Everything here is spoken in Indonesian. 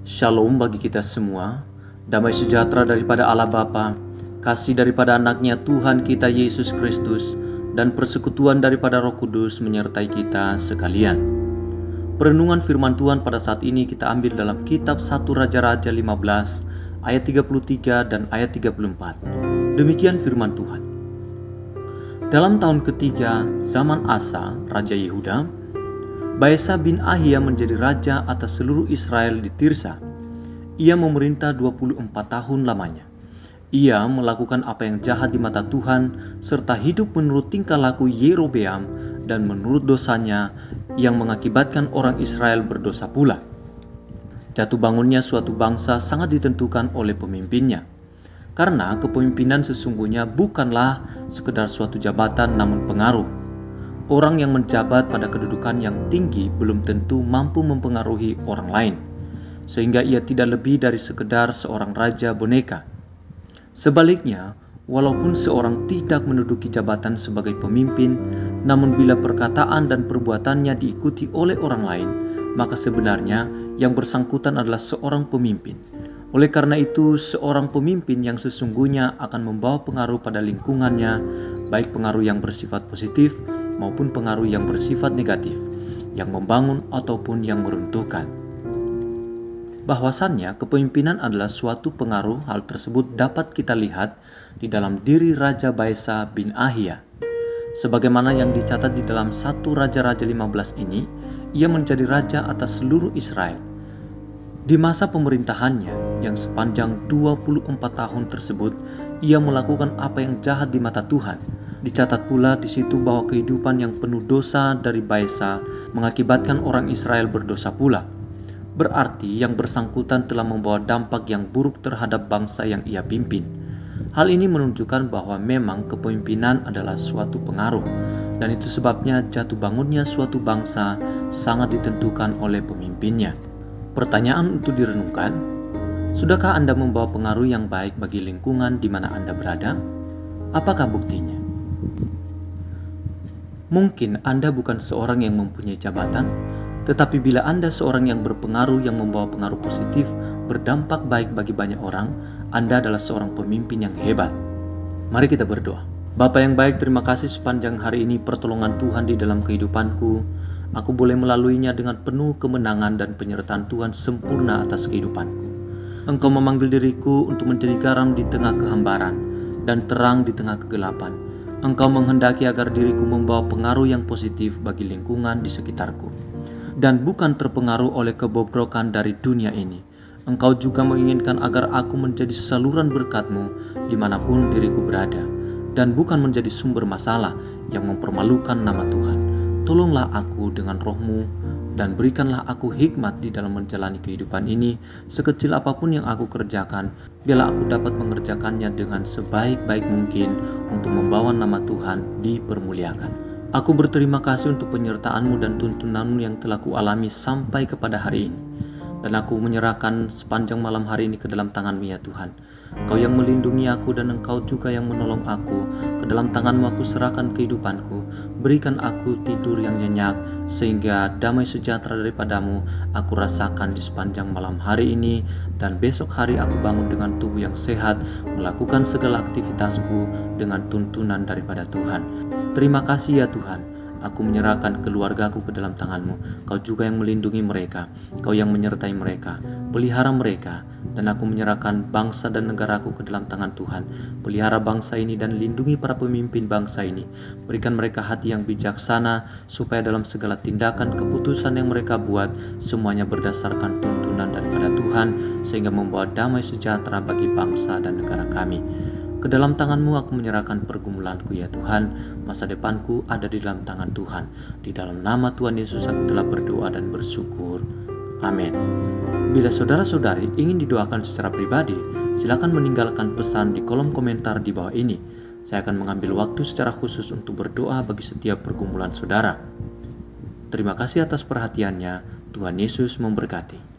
Shalom bagi kita semua, damai sejahtera daripada Allah Bapa, kasih daripada anaknya Tuhan kita Yesus Kristus, dan persekutuan daripada Roh Kudus menyertai kita sekalian. Perenungan firman Tuhan pada saat ini kita ambil dalam kitab 1 Raja-Raja 15 ayat 33 dan ayat 34. Demikian firman Tuhan. Dalam tahun ketiga zaman Asa, Raja Yehuda, Baesa bin Ahia menjadi raja atas seluruh Israel di Tirsa. Ia memerintah 24 tahun lamanya. Ia melakukan apa yang jahat di mata Tuhan, serta hidup menurut tingkah laku Yerobeam dan menurut dosanya yang mengakibatkan orang Israel berdosa pula. Jatuh bangunnya suatu bangsa sangat ditentukan oleh pemimpinnya. Karena kepemimpinan sesungguhnya bukanlah sekedar suatu jabatan namun pengaruh. Orang yang menjabat pada kedudukan yang tinggi belum tentu mampu mempengaruhi orang lain, sehingga ia tidak lebih dari sekedar seorang raja boneka. Sebaliknya, walaupun seorang tidak menduduki jabatan sebagai pemimpin, namun bila perkataan dan perbuatannya diikuti oleh orang lain, maka sebenarnya yang bersangkutan adalah seorang pemimpin. Oleh karena itu, seorang pemimpin yang sesungguhnya akan membawa pengaruh pada lingkungannya, baik pengaruh yang bersifat positif maupun pengaruh yang bersifat negatif, yang membangun ataupun yang meruntuhkan. Bahwasannya kepemimpinan adalah suatu pengaruh, hal tersebut dapat kita lihat di dalam diri Raja Baesa bin Ahia. Sebagaimana yang dicatat di dalam 1 Raja-Raja 15 ini, ia menjadi raja atas seluruh Israel. Di masa pemerintahannya yang sepanjang 24 tahun tersebut, ia melakukan apa yang jahat di mata Tuhan. Dicatat pula di situ bahwa kehidupan yang penuh dosa dari Baesa mengakibatkan orang Israel berdosa pula. Berarti yang bersangkutan telah membawa dampak yang buruk terhadap bangsa yang ia pimpin. Hal ini menunjukkan bahwa memang kepemimpinan adalah suatu pengaruh, dan itu sebabnya jatuh bangunnya suatu bangsa sangat ditentukan oleh pemimpinnya. Pertanyaan untuk direnungkan, sudahkah Anda membawa pengaruh yang baik bagi lingkungan di mana Anda berada? Apakah buktinya? Mungkin Anda bukan seorang yang mempunyai jabatan, tetapi bila Anda seorang yang berpengaruh, yang membawa pengaruh positif, berdampak baik bagi banyak orang, Anda adalah seorang pemimpin yang hebat. Mari kita berdoa. Bapa yang baik, terima kasih sepanjang hari ini pertolongan Tuhan di dalam kehidupanku. Aku boleh melaluinya dengan penuh kemenangan dan penyertaan Tuhan sempurna atas kehidupanku. Engkau memanggil diriku untuk menjadi garam di tengah kehambaran dan terang di tengah kegelapan. Engkau menghendaki agar diriku membawa pengaruh yang positif bagi lingkungan di sekitarku, dan bukan terpengaruh oleh kebobrokan dari dunia ini. Engkau juga menginginkan agar aku menjadi saluran berkat-Mu dimanapun diriku berada, dan bukan menjadi sumber masalah yang mempermalukan nama Tuhan. Tolonglah aku dengan Roh-Mu, dan berikanlah aku hikmat di dalam menjalani kehidupan ini. Sekecil apapun yang aku kerjakan, biarlah aku dapat mengerjakannya dengan sebaik-baik mungkin untuk membawa nama Tuhan dipermuliakan. Aku berterima kasih untuk penyertaan-Mu dan tuntunan-Mu yang telah kualami sampai kepada hari ini. Dan aku menyerahkan sepanjang malam hari ini ke dalam tangan-Mu ya Tuhan. Engkau yang melindungi aku dan Engkau juga yang menolong aku. Ke dalam tangan-Mu aku serahkan kehidupanku. Berikan aku tidur yang nyenyak, sehingga damai sejahtera daripada-Mu aku rasakan di sepanjang malam hari ini. Dan besok hari aku bangun dengan tubuh yang sehat, melakukan segala aktivitasku dengan tuntunan daripada Tuhan. Terima kasih ya Tuhan. Aku menyerahkan keluargaku ke dalam tangan-Mu. Kau juga yang melindungi mereka, Kau yang menyertai mereka, pelihara mereka. Dan aku menyerahkan bangsa dan negaraku ke dalam tangan Tuhan. Pelihara bangsa ini dan lindungi para pemimpin bangsa ini. Berikan mereka hati yang bijaksana, supaya dalam segala tindakan keputusan yang mereka buat, semuanya berdasarkan tuntunan daripada Tuhan, sehingga membawa damai sejahtera bagi bangsa dan negara kami. Ke dalam tangan-Mu aku menyerahkan pergumulanku ya Tuhan. Masa depanku ada di dalam tangan Tuhan. Di dalam nama Tuhan Yesus aku telah berdoa dan bersyukur. Amin. Bila saudara-saudari ingin didoakan secara pribadi, silakan meninggalkan pesan di kolom komentar di bawah ini. Saya akan mengambil waktu secara khusus untuk berdoa bagi setiap pergumulan saudara. Terima kasih atas perhatiannya. Tuhan Yesus memberkati.